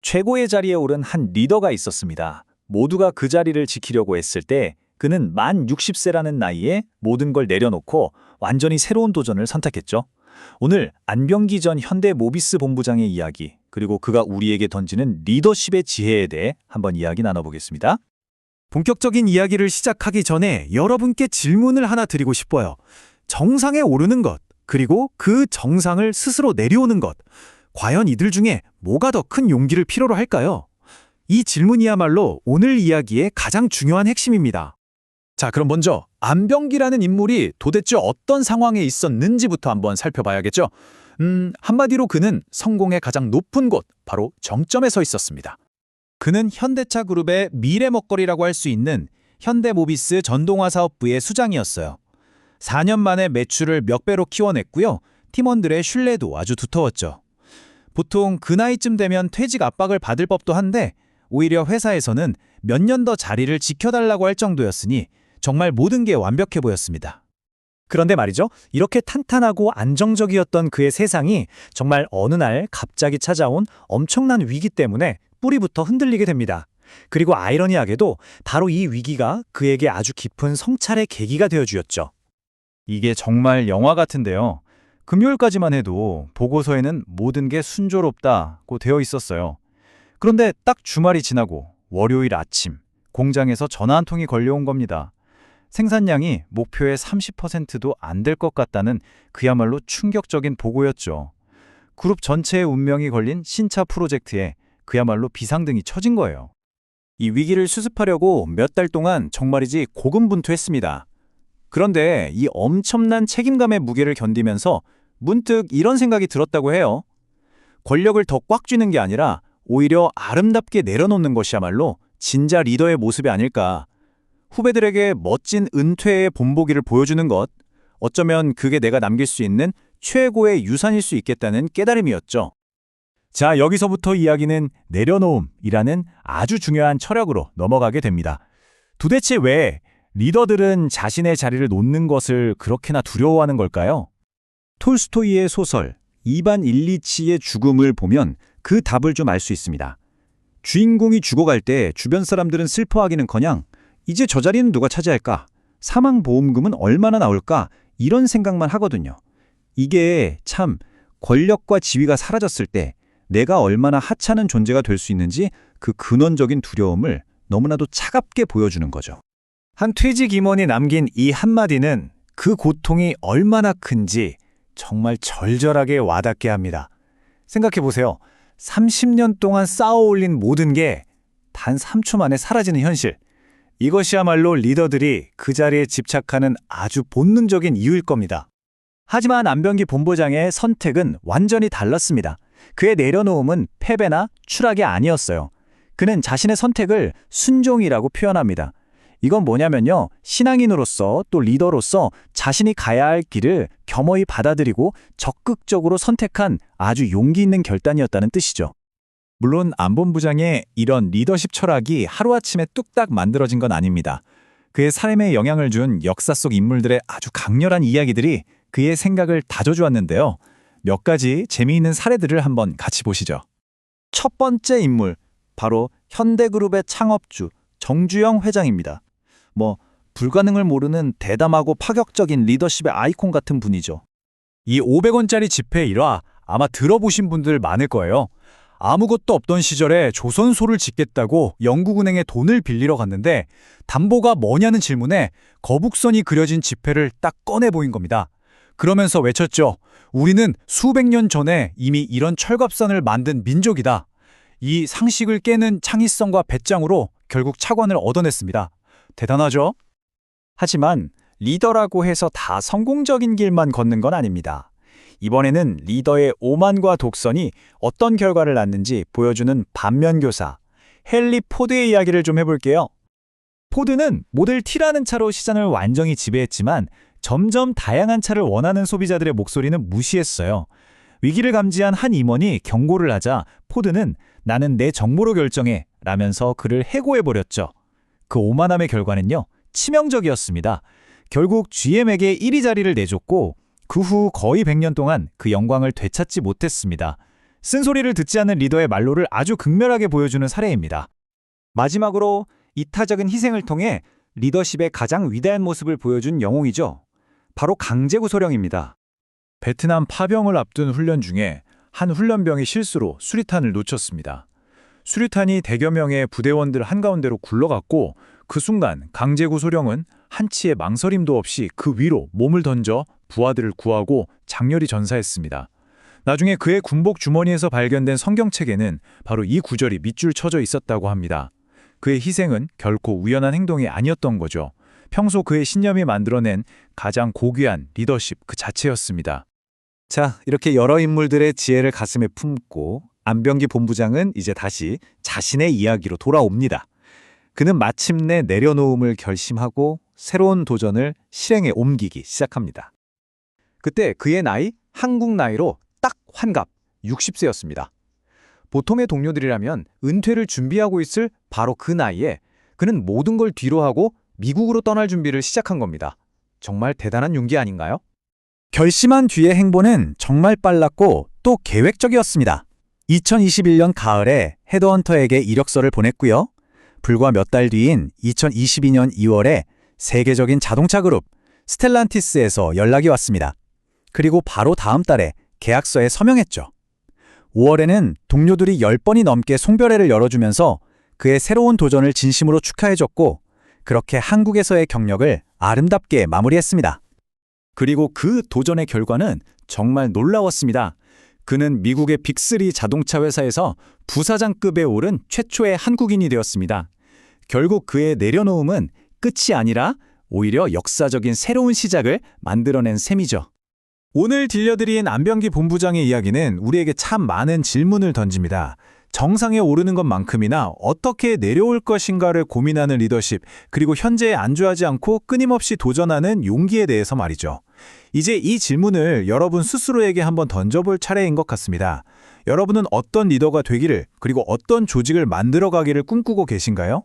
최고의 자리에 오른 한 리더가 있었습니다. 모두가 그 자리를 지키려고 했을 때 그는 만 60세라는 나이에 모든 걸 내려놓고 완전히 새로운 도전을 선택했죠. 오늘 안병기 전 현대모비스 본부장의 이야기, 그리고 그가 우리에게 던지는 리더십의 지혜에 대해 한번 이야기 나눠보겠습니다. 본격적인 이야기를 시작하기 전에 여러분께 질문을 하나 드리고 싶어요. 정상에 오르는 것, 그리고 그 정상을 스스로 내려오는 것, 과연 이들 중에 뭐가 더 큰 용기를 필요로 할까요? 이 질문이야말로 오늘 이야기의 가장 중요한 핵심입니다. 자, 그럼 먼저 안병기라는 인물이 도대체 어떤 상황에 있었는지부터 한번 살펴봐야겠죠. 한마디로 그는 성공의 가장 높은 곳, 바로 정점에 서 있었습니다. 그는 현대차 그룹의 미래 먹거리라고 할 수 있는 현대모비스 전동화 사업부의 수장이었어요. 4년 만에 매출을 몇 배로 키워냈고요. 팀원들의 신뢰도 아주 두터웠죠. 보통 그 나이쯤 되면 퇴직 압박을 받을 법도 한데 오히려 회사에서는 몇 년 더 자리를 지켜달라고 할 정도였으니 정말 모든 게 완벽해 보였습니다. 그런데 말이죠. 이렇게 탄탄하고 안정적이었던 그의 세상이 정말 어느 날 갑자기 찾아온 엄청난 위기 때문에 뿌리부터 흔들리게 됩니다. 그리고 아이러니하게도 바로 이 위기가 그에게 아주 깊은 성찰의 계기가 되어주었죠. 이게 정말 영화 같은데요. 금요일까지만 해도 보고서에는 모든 게 순조롭다고 되어 있었어요. 그런데 딱 주말이 지나고 월요일 아침, 공장에서 전화 한 통이 걸려온 겁니다. 생산량이 목표의 30%도 안 될 것 같다는 그야말로 충격적인 보고였죠. 그룹 전체의 운명이 걸린 신차 프로젝트에 그야말로 비상등이 쳐진 거예요. 이 위기를 수습하려고 몇 달 동안 정말이지 고군분투했습니다. 그런데 이 엄청난 책임감의 무게를 견디면서 문득 이런 생각이 들었다고 해요. 권력을 더 꽉 쥐는 게 아니라 오히려 아름답게 내려놓는 것이야말로 진짜 리더의 모습이 아닐까. 후배들에게 멋진 은퇴의 본보기를 보여주는 것, 어쩌면 그게 내가 남길 수 있는 최고의 유산일 수 있겠다는 깨달음이었죠. 자, 여기서부터 이야기는 내려놓음이라는 아주 중요한 철학으로 넘어가게 됩니다. 도대체 왜 리더들은 자신의 자리를 놓는 것을 그렇게나 두려워하는 걸까요? 톨스토이의 소설 이반 일리치의 죽음을 보면 그 답을 좀 알 수 있습니다. 주인공이 죽어갈 때 주변 사람들은 슬퍼하기는커녕 이제 저 자리는 누가 차지할까? 사망보험금은 얼마나 나올까? 이런 생각만 하거든요. 이게 참 권력과 지위가 사라졌을 때 내가 얼마나 하찮은 존재가 될 수 있는지 그 근원적인 두려움을 너무나도 차갑게 보여주는 거죠. 한 퇴직 임원이 남긴 이 한마디는 그 고통이 얼마나 큰지 정말 절절하게 와닿게 합니다. 생각해보세요. 30년 동안 쌓아올린 모든 게 단 3초 만에 사라지는 현실. 이것이야말로 리더들이 그 자리에 집착하는 아주 본능적인 이유일 겁니다. 하지만 안병기 본부장의 선택은 완전히 달랐습니다. 그의 내려놓음은 패배나 추락이 아니었어요. 그는 자신의 선택을 순종이라고 표현합니다. 이건 뭐냐면요. 신앙인으로서 또 리더로서 자신이 가야 할 길을 겸허히 받아들이고 적극적으로 선택한 아주 용기 있는 결단이었다는 뜻이죠. 물론 안 본부장의 이런 리더십 철학이 하루아침에 뚝딱 만들어진 건 아닙니다. 그의 삶에 영향을 준 역사 속 인물들의 아주 강렬한 이야기들이 그의 생각을 다져주었는데요. 몇 가지 재미있는 사례들을 한번 같이 보시죠. 첫 번째 인물, 바로 현대그룹의 창업주 정주영 회장입니다. 불가능을 모르는 대담하고 파격적인 리더십의 아이콘 같은 분이죠. 이 500원짜리 지폐 일화 아마 들어보신 분들 많을 거예요. 아무것도 없던 시절에 조선소를 짓겠다고 영국은행에 돈을 빌리러 갔는데 담보가 뭐냐는 질문에 거북선이 그려진 지폐를 딱 꺼내 보인 겁니다. 그러면서 외쳤죠. 우리는 수백 년 전에 이미 이런 철갑선을 만든 민족이다. 이 상식을 깨는 창의성과 배짱으로 결국 차관을 얻어냈습니다. 대단하죠? 하지만 리더라고 해서 다 성공적인 길만 걷는 건 아닙니다. 이번에는 리더의 오만과 독선이 어떤 결과를 낳는지 보여주는 반면교사, 헨리 포드의 이야기를 좀 해볼게요. 포드는 모델 T라는 차로 시장을 완전히 지배했지만 점점 다양한 차를 원하는 소비자들의 목소리는 무시했어요. 위기를 감지한 한 임원이 경고를 하자 포드는 나는 내 정보로 결정해 라면서 그를 해고해버렸죠. 그 오만함의 결과는요, 치명적이었습니다. 결국 GM에게 1위 자리를 내줬고 그 후 거의 100년 동안 그 영광을 되찾지 못했습니다. 쓴소리를 듣지 않는 리더의 말로를 아주 극렬하게 보여주는 사례입니다. 마지막으로 이타적인 희생을 통해 리더십의 가장 위대한 모습을 보여준 영웅이죠. 바로 강제구소령입니다. 베트남 파병을 앞둔 훈련 중에 한 훈련병이 실수로 수리탄을 놓쳤습니다. 수리탄이 대여 명의 부대원들 한가운데로 굴러갔고 그 순간 강제구소령은 한치의 망설임도 없이 그 위로 몸을 던져 부하들을 구하고 장렬히 전사했습니다. 나중에 그의 군복 주머니에서 발견된 성경책에는 바로 이 구절이 밑줄 쳐져 있었다고 합니다. 그의 희생은 결코 우연한 행동이 아니었던 거죠. 평소 그의 신념이 만들어낸 가장 고귀한 리더십 그 자체였습니다. 자, 이렇게 여러 인물들의 지혜를 가슴에 품고 안병기 본부장은 이제 다시 자신의 이야기로 돌아옵니다. 그는 마침내 내려놓음을 결심하고 새로운 도전을 실행에 옮기기 시작합니다. 그때 그의 나이, 한국 나이로 딱 환갑 60세였습니다. 보통의 동료들이라면 은퇴를 준비하고 있을 바로 그 나이에 그는 모든 걸 뒤로하고 미국으로 떠날 준비를 시작한 겁니다. 정말 대단한 용기 아닌가요? 결심한 뒤의 행보는 정말 빨랐고 또 계획적이었습니다. 2021년 가을에 헤드헌터에게 이력서를 보냈고요. 불과 몇 달 뒤인 2022년 2월에 세계적인 자동차 그룹 스텔란티스에서 연락이 왔습니다. 그리고 바로 다음 달에 계약서에 서명했죠. 5월에는 동료들이 10번이 넘게 송별회를 열어주면서 그의 새로운 도전을 진심으로 축하해줬고 그렇게 한국에서의 경력을 아름답게 마무리했습니다. 그리고 그 도전의 결과는 정말 놀라웠습니다. 그는 미국의 빅3 자동차 회사에서 부사장급에 오른 최초의 한국인이 되었습니다. 결국 그의 내려놓음은 끝이 아니라 오히려 역사적인 새로운 시작을 만들어낸 셈이죠. 오늘 들려드린 안병기 본부장의 이야기는 우리에게 참 많은 질문을 던집니다. 정상에 오르는 것만큼이나 어떻게 내려올 것인가를 고민하는 리더십, 그리고 현재에 안주하지 않고 끊임없이 도전하는 용기에 대해서 말이죠. 이제 이 질문을 여러분 스스로에게 한번 던져볼 차례인 것 같습니다. 여러분은 어떤 리더가 되기를, 그리고 어떤 조직을 만들어가기를 꿈꾸고 계신가요?